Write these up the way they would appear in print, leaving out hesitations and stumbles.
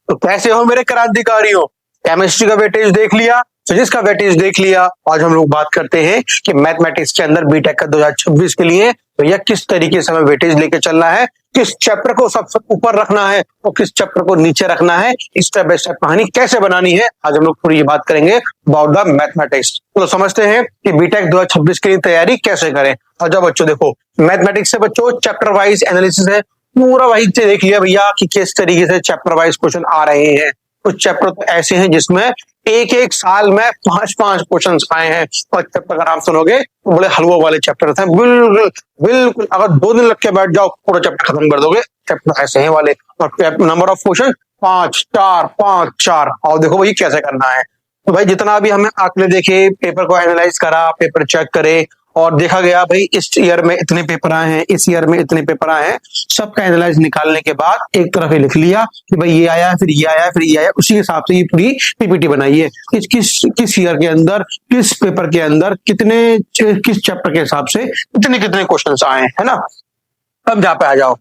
तो कैसे हो मेरे क्रांतिकारियों? केमिस्ट्री का वेटेज देख लिया, फिजिक्स का वेटेज देख लिया। आज हम लोग बात करते हैं कि मैथमेटिक्स के अंदर बीटेक का 2026 के लिए भैया किस तरीके से हमें वेटेज लेके चलना है, किस चैप्टर को सबसे ऊपर रखना है और किस चैप्टर को नीचे रखना है, स्टेप बाय स्टेप कहानी कैसे बनानी है। आज हम लोग पूरी ये बात करेंगे अबाउट द मैथमेटिक्स। तो समझते हैं कि बीटेक 2026 के लिए तैयारी कैसे करें। और जब बच्चों देखो मैथमेटिक्स से बच्चों चैप्टर वाइज एनालिसिस है, पूरा वही देख लिया भैया कि किस तरीके से चैप्टर वाइज क्वेश्चन आ रहे हैं। कुछ चैप्टर तो ऐसे हैं जिसमें एक एक साल में 5-5 क्वेश्चन आए हैं और चैप्टर अगर आप सुनोगे तो बड़े हलवों वाले चैप्टर थे। बिल्कुल बिल्कुल अगर 2 दिन लग के बैठ जाओ पूरा चैप्टर खत्म कर दोगे। चैप्टर ऐसे हैं वाले और नंबर ऑफ क्वेश्चन 5-4 और देखो भाई कैसे करना है। तो भाई जितना भी हमें आंकड़े देखे, पेपर को एनालाइज करा, पेपर चेक करे और देखा गया भाई इस ईयर में इतने पेपर आए हैं, इस ईयर में इतने पेपर आए हैं, सबका एनालाइज निकालने के बाद एक तरफ ही लिख लिया कि भाई ये आया, फिर ये आया, फिर ये आया। उसी के हिसाब से ये पूरी पीपीटी बनाई है किस ईयर के अंदर, किस पेपर के अंदर किस चैप्टर के हिसाब से कितने कितने क्वेश्चंस आए हैं, है ना। अब जहाँ पे आ जाओ,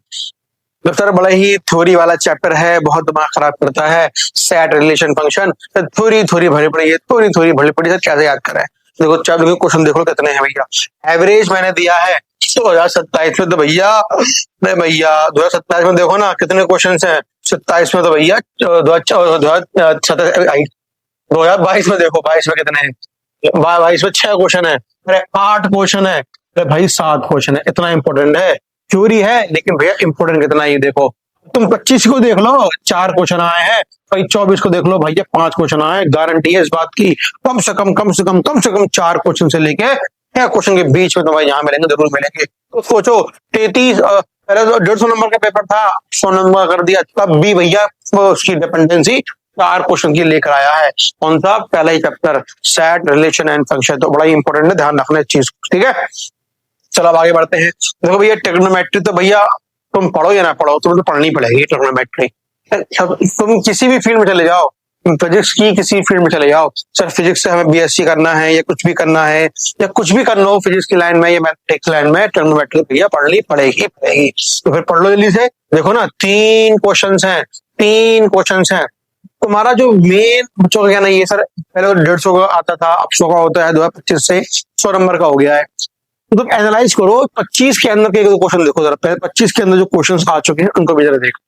सर बड़ा ही थ्योरी वाला चैप्टर है, बहुत दिमाग खराब करता है। सेट रिलेशन फंक्शन थ्योरी भरी पड़ी है, थ्योरी भरी पड़ी है, कैसे याद करें। देखो चैप्टर के क्वेश्चन देख लो कितने हैं भैया। एवरेज मैंने दिया है 2027 में, तो भैया नहीं भैया 2027 में देखो ना कितने क्वेश्चन हैं। 27 में तो भैया 2022 में देखो, 22 में कितने हैं, 22 में 6 क्वेश्चन है, अरे 8 क्वेश्चन है, अरे भाई 7 क्वेश्चन है। इतना इंपॉर्टेंट है, थ्योरी है लेकिन भैया इंपॉर्टेंट कितना है ये देखो। तुम 25 को देख लो 4 क्वेश्चन आए हैं, भाई 24 को देख लो भैया 5 क्वेश्चन आए। गारंटी है इस बात की कम से कम 4 क्वेश्चन से लेके 6 क्वेश्चन के बीच में तो भाई यहाँ मिलेंगे, जरूर मिलेंगे। तो सोचो 33 पहले तो 150 नंबर का पेपर था, 100 नंबर कर दिया, तब भी भैया उसकी डिपेंडेंसी 4 क्वेश्चन की लेकर आया है। कौन सा? पहला ही chapter set relation and function. तो बड़ा ही इंपॉर्टेंट है, ध्यान रखना इस चीज, ठीक है। चलो अब आगे बढ़ते हैं। देखो भैया ट्रिग्नोमेट्री तो भैया तुम पढ़ो या ना पढ़ो, तुम्हें तो पढ़नी पड़ेगी ट्रिग्नोमेट्री। तुम किसी भी फील्ड में चले जाओ, फिजिक्स की किसी फील्ड में चले जाओ, सर फिजिक्स से हमें बीएससी करना है या कुछ भी करना है या कुछ भी करना हो फिजिक्स की लाइन में या मैथमेटिक्स लाइन में, ट्रिग्नोमेट्री भैया पढ़नी पड़ेगी। तो फिर पढ़ लो जल्दी से। देखो ना 3 क्वेश्चन हैं। तुम्हारा जो मेन बच्चों का कहना ये सर पहले 150 का आता था, अब 100 का होता है, 2025 से 100 नंबर का हो गया है। तो तुम एनालाइज करो 25 के अंदर के क्वेश्चन देखो जरा, पहले 25 के अंदर जो क्वेश्चन आ चुके हैं उनको भी जरा देखो,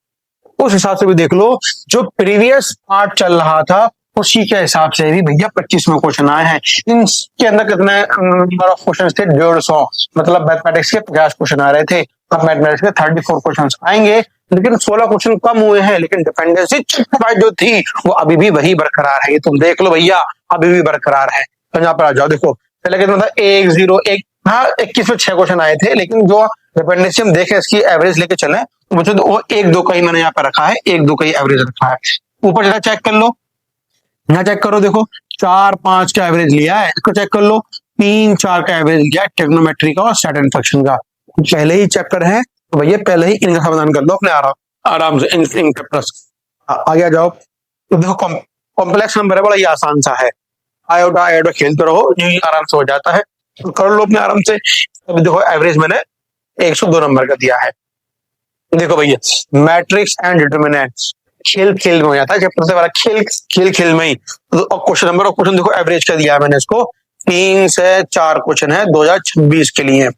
उस हिसाब से भी देख लो। जो प्रीवियस पार्ट चल रहा था उसी के हिसाब से भी भैया 25 में क्वेश्चन आए हैं। इनके अंदर कितने नंबर ऑफ क्वेश्चन थे? 150, मतलब मैथमेटिक्स के 50 क्वेश्चन आ रहे थे, अब मैथमेटिक्स के 34 क्वेश्चन आएंगे, लेकिन 16 क्वेश्चन कम हुए हैं, लेकिन डिपेंडेंसी जो थी वो अभी भी वही बरकरार है। ये तुम देख लो भैया अभी भी बरकरार है। तो यहाँ पर आ जाओ, देखो पहले कितना था 1 0 1, हाँ 21 में 6 क्वेश्चन आए थे, लेकिन जो डिपेंडेंसी हम देखें इसकी एवरेज लेके चले तो मुझे वो 1-2 का ही मैंने यहाँ पर रखा है, 1-2 का ही एवरेज रखा है। ऊपर जरा चेक कर लो, यहाँ चेक करो, देखो 4-5 का एवरेज लिया है, इसको चेक कर लो 3-4 का एवरेज लिया है ट्रिग्नोमेट्री का और सेट एंड फंक्शन का। पहले ही चैप्टर है तो भैया पहले ही इनका समाधान कर लो अपने आराम से इन चैप्टर्स। आगे आ जाओ, तो देखो कॉम्प्लेक्स नंबर है, बड़ा ही आसान सा है, आयोटा खेलते रहो, यही आराम से हो जाता है, तो कर लो अपने आराम से। अभी देखो एवरेज मैंने 102 नंबर का दिया है। देखो भैया मैट्रिक्स एंड डिटरमिनेंट्स खेल में हो जाता है चैप्टर से वाला, खेल में ही। तो क्वेश्चन नंबर और क्वेश्चन देखो एवरेज का दिया है मैंने इसको, 3 से 4 क्वेश्चन है 2026 के लिए,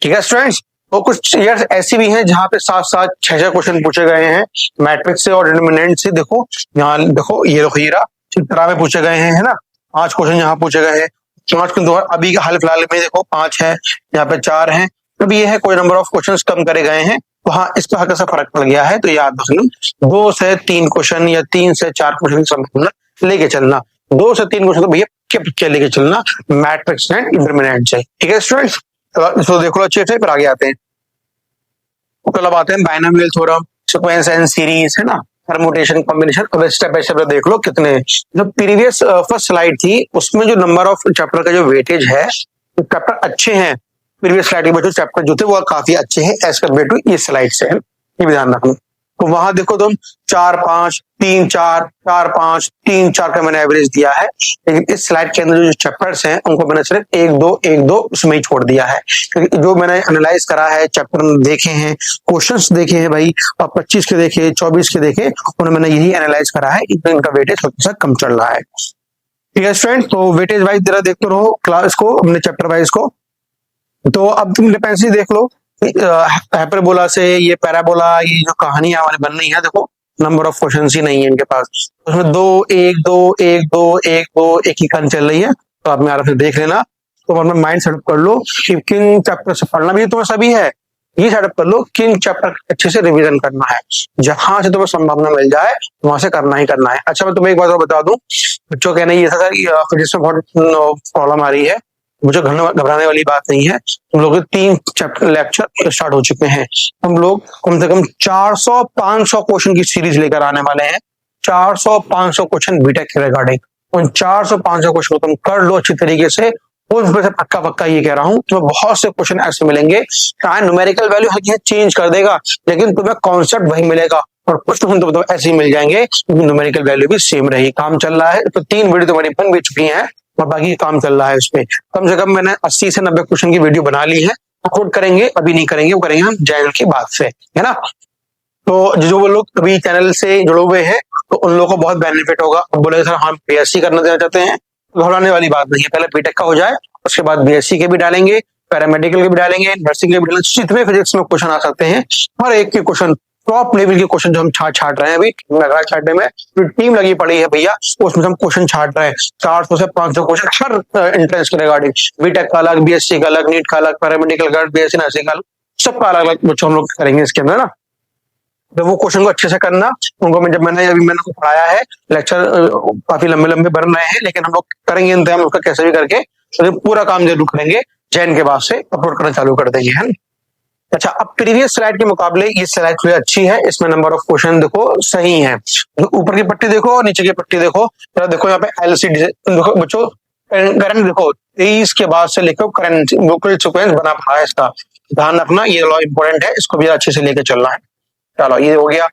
ठीक है स्टूडेंट्स। और कुछ ईयर्स ऐसी भी हैं जहां पे 7-7 6-6 क्वेश्चन पूछे गए हैं मैट्रिक्स से और डिटरमिनेंट से। देखो यहाँ देखो ये हीरा चित्रा में पूछे गए हैं, है ना, 5 क्वेश्चन यहाँ पूछे गए हैं। 5 क्वेश्चन अभी हाल फिलहाल में देखो 5 है, यहाँ पे 4 है। अभी ये है कोई नंबर ऑफ क्वेश्चन कम करे गए हैं, तो हाँ इस पर हल्का सा फर्क पड़ गया है। तो याद रखना 2 से 3 क्वेश्चन या 3 से 4 क्वेश्चन संभावना लेके चलना, 2 से 3 क्वेश्चन तो भैया क्या लेके चलना मैट्रिक्स एंड डिटरमिनेंट से, ठीक है स्टूडेंट्स। इसको देख लो अच्छे से, फिर आगे आते हैं। कल अब आते हैं binomial theorem, sequence and series, है ना, परम्यूटेशन कॉम्बिनेशन। अब स्टेप बाय स्टेप देख लो कितने। जो प्रीवियस फर्स्ट स्लाइड थी उसमें जो नंबर ऑफ चैप्टर का जो वेटेज है, तो चैप्टर अच्छे हैं प्रीवियस स्लाइड के बच्चों, चैप्टर जो थे वो काफी अच्छे हैं एज कम्पेयर टू इस स्लाइड से, ये भी ध्यान रखना। तो वहां देखो तुम 4-5, 3-4, 4-5, 3-4 का मैंने एवरेज दिया है। लेकिन इस स्लाइड के अंदर जो चैप्टर्स हैं उनको मैंने सिर्फ 1-2 उसमें ही छोड़ दिया है, क्योंकि जो मैंने एनालाइज करा है, चैप्टर देखे हैं, क्वेश्चंस देखे हैं भाई, और 25 के देखे, 24 के देखे, उन्हें मैंने यही एनालाइज करा है, इनका वेटेज थोड़ा सा कम चल रहा है। ठीक है स्टूडेंट, तो वेटेज वाइज जरा देखते रहो क्लास को, अपने चैप्टर वाइज को। तो अब तुम डिपेंडेंसी देख लो, हाइपरबोला से ये पैराबोला, ये जो कहानी हमारी बन रही है, देखो नंबर ऑफ क्वेश्चन ही नहीं है इनके पास, उसमें 2 1 2 1 2 1 2 एक ही कहानी चल रही है। तो आप मेरा फिर देख लेना, तो अपना माइंड सेटअप कर लो कि किन चैप्टर से पढ़ना भी तुम्हें सभी है, ये सेटअप कर लो किन चैप्टर अच्छे से रिवीजन करना है, जहां से तुम्हें संभावना मिल जाए वहां से करना ही करना है। अच्छा, मैं तुम्हें एक बात और बता दूं, बच्चों कहना ये था सर फिजिक्स में बहुत प्रॉब्लम आ रही है, मुझे घबराने वाली बात नहीं है। तुम लोग 3 चैप्टर लेक्चर स्टार्ट हो चुके हैं, हम लोग कम से कम 400-500 क्वेश्चन की सीरीज लेकर आने वाले हैं, 400-500 क्वेश्चन बीटेक के रिगार्डिंग। उन 400-500 क्वेश्चन को तुम कर लो अच्छी तरीके से, उसमें से पक्का पक्का ये कह रहा हूँ तुम्हें बहुत से क्वेश्चन ऐसे मिलेंगे, चाहे न्यूमेरिकल वैल्यू हल्की चेंज कर देगा, लेकिन तुम्हें कॉन्सेप्ट वही मिलेगा, और कुछ क्वेश्चन तो ऐसे ही मिल जाएंगे न्यूमेरिकल वैल्यू भी सेम रही। काम चल रहा है, तो 3 वीडियो तुम्हारी बन भी चुकी है और बाकी काम चल रहा है उसमें। कम से कम मैंने 80 से 90 क्वेश्चन की वीडियो बना ली है, खुद करेंगे, अभी नहीं करेंगे, वो करेंगे हम चैनल की बात से, है ना। तो जो वो लोग अभी चैनल से जुड़े हुए हैं तो उन लोगों को बहुत बेनिफिट होगा। अब बोले सर हम बीएससी करना देना चाहते हैं, घबराने वाली बात नहीं है, पहले बीटेक का हो जाए, उसके बाद बीएससी के भी डालेंगे, पैरामेडिकल के भी डालेंगे, नर्सिंग के भी डालेंगे, जितने फिजिक्स में क्वेश्चन आ सकते हैं, हर एक के क्वेश्चन, टॉप लेवल के क्वेश्चन जो हम छाट रहे हैं अभी छाटने में, टीम लगी पड़ी है भैया, उसमें हम क्वेश्चन छाट रहे हैं, 400 से 500 क्वेश्चन हर एंट्रेंस के रिगार्डिंग, बीटेक का अलग, बीएससी का अलग, नीट का अलग, पैरामेडिकल का, बीएससी नर्सिंग का अलग, सबका अलग अलग बच्चों हम लोग करेंगे इसके अंदर ना। तो वो क्वेश्चन को अच्छे से करना, उनको मैंने उनको पढ़ाया है, लेक्चर काफी लंबे लंबे बन रहे हैं, लेकिन हम लोग करेंगे इंतजाम उसका कैसे भी करके, तो पूरा काम जरूर करेंगे, जैन के बाद से अपलोड करना चालू कर देंगे, है। अच्छा, अब प्रीवियस स्लाइड के मुकाबले ये स्लाइड थोड़ी अच्छी है, इसमें नंबर ऑफ क्वेश्चन देखो सही है, ऊपर की पट्टी देखो और नीचे की पट्टी देखो, देखो यहाँ पे एलसीडी देखो बच्चों, करंट देखो 23 के बाद से लेकर करंट लोकल सीक्वेंस बना पड़ा है, इसका ध्यान रखना, ये लॉ इंपॉर्टेंट है, इसको भी अच्छे से लेकर चलना है। चलो ये हो गया।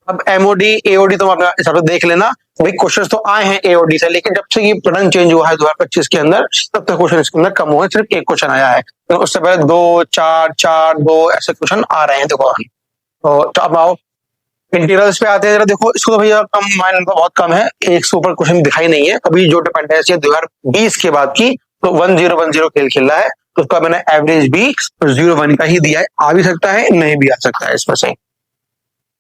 अब एमओडी एओडी तो अपना हिसाब से देख लेना, भाई क्वेश्चन तो आए हैं एओडी से, लेकिन जब से ये पैटर्न चेंज हुआ है 2025 के अंदर, तब तक क्वेश्चन इसके अंदर कम हुए, सिर्फ एक क्वेश्चन आया है, तो उससे पहले 2 4 4 2 ऐसे क्वेश्चन आ रहे हैं देखो। तो अब आओ इंटीग्रल्स पे आते हैं, जरा देखो इसको, तो भैया कम माइंड बहुत कम है, एक से ऊपर क्वेश्चन दिखाई नहीं है, अभी जो डिपेंडेंसी है 2020 के बाद की, तो 1010 खेल खेल रहा है, तो उसका मैंने एवरेज भी 01 का ही दिया है, आ भी सकता है नहीं भी आ सकता है इसमें से।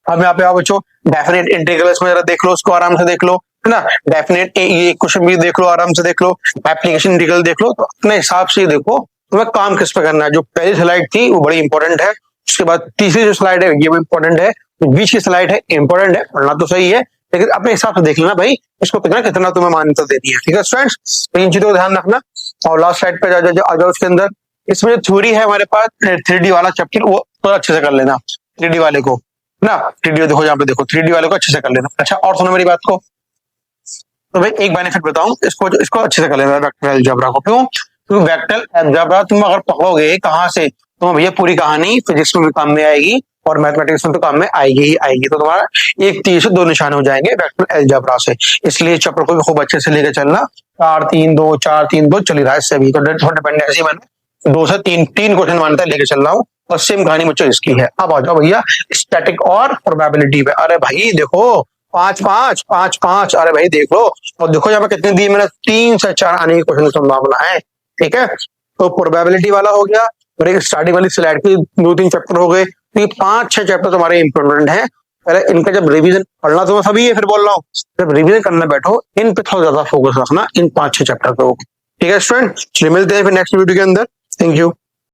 अब यहाँ पे आओ बच्चों, डेफिनेट इंटीग्रल्स में जरा देख लो, उसको आराम से देख लो, है ना। डेफिनेट ये क्वेश्चन भी देख लो, आराम से देख लो, एप्लीकेशन इंटीग्रल देख लो, तो अपने हिसाब से देखो तुम्हें काम किस पे करना है। जो पहली स्लाइड थी वो बड़ी इंपॉर्टेंट है, उसके बाद तीसरी जो स्लाइड है ये भी इंपॉर्टेंट है, बीच की स्लाइड है इंपॉर्टेंट है, पढ़ना तो सही है, लेकिन अपने हिसाब से देख लेना भाई, इसको कितना कितना तुम्हें मान्यता देनी है, ठीक है स्टूडेंट्स। तो इन चीजों को ध्यान रखना। और लास्ट स्लाइड पे आ जाओ, उसके अंदर इसमें जो थ्योरी है हमारे पास 3D वाला चैप्टर, वो थोड़ा अच्छे से कर लेना, 3D वाले को ना, 3D देखो, यहाँ पे देखो 3D वाले को अच्छे से कर लेना। अच्छा, और सुनो मेरी बात को, तो भाई एक बेनिफिट बताऊं, इसको अच्छे से कर लेना वेक्टर अलजेब्रा को। क्यों? क्योंकि वेक्टर अलजेब्रा तुम अगर पकड़ोगे कहाँ से, तो भैया पूरी कहानी फिजिक्स में भी काम में आएगी और मैथमेटिक्स में तो काम में आएगी ही आएगी, तो तुम्हारा एक तीर से 2 निशान हो जाएंगे वेक्टर अलजेब्रा से। इसलिए चैप्टर को भी खूब अच्छे से लेकर चलना, 4 3 2 4 3 2 चल रहा है इससे भी, तो डिपेंडेंसी मैंने 2 से 3 क्वेश्चन मानता लेके चल रहा हूँ, और सेम कहानी मुझे इसकी है। अब आ जाओ भैया स्टैटिक और प्रोबेबिलिटी पे। अरे भाई देखो 5 5 5 5, अरे भाई देख लो, और देखो यहाँ पे कितने दिए मैंने, 3 से 4 आने की क्वेश्चन की संभावना है, ठीक है। तो प्रोबेबिलिटी वाला हो गया, और एक स्टार्टिंग वाली स्लाइड की 2-3 चैप्टर हो गए, तो ये 5-6 चैप्टर तुम्हारे इंपॉर्टेंट है। पहले इनका जब रिवीजन पढ़ना तो सभी है, फिर बोल रहा हूँ जब रिवीजन करने बैठो इन पे थोड़ा ज्यादा फोकस रखना, इन 5-6 चैप्टर पे, ठीक है स्टूडेंट। चलिए मिलते हैं फिर नेक्स्ट वीडियो के अंदर, थैंक यू।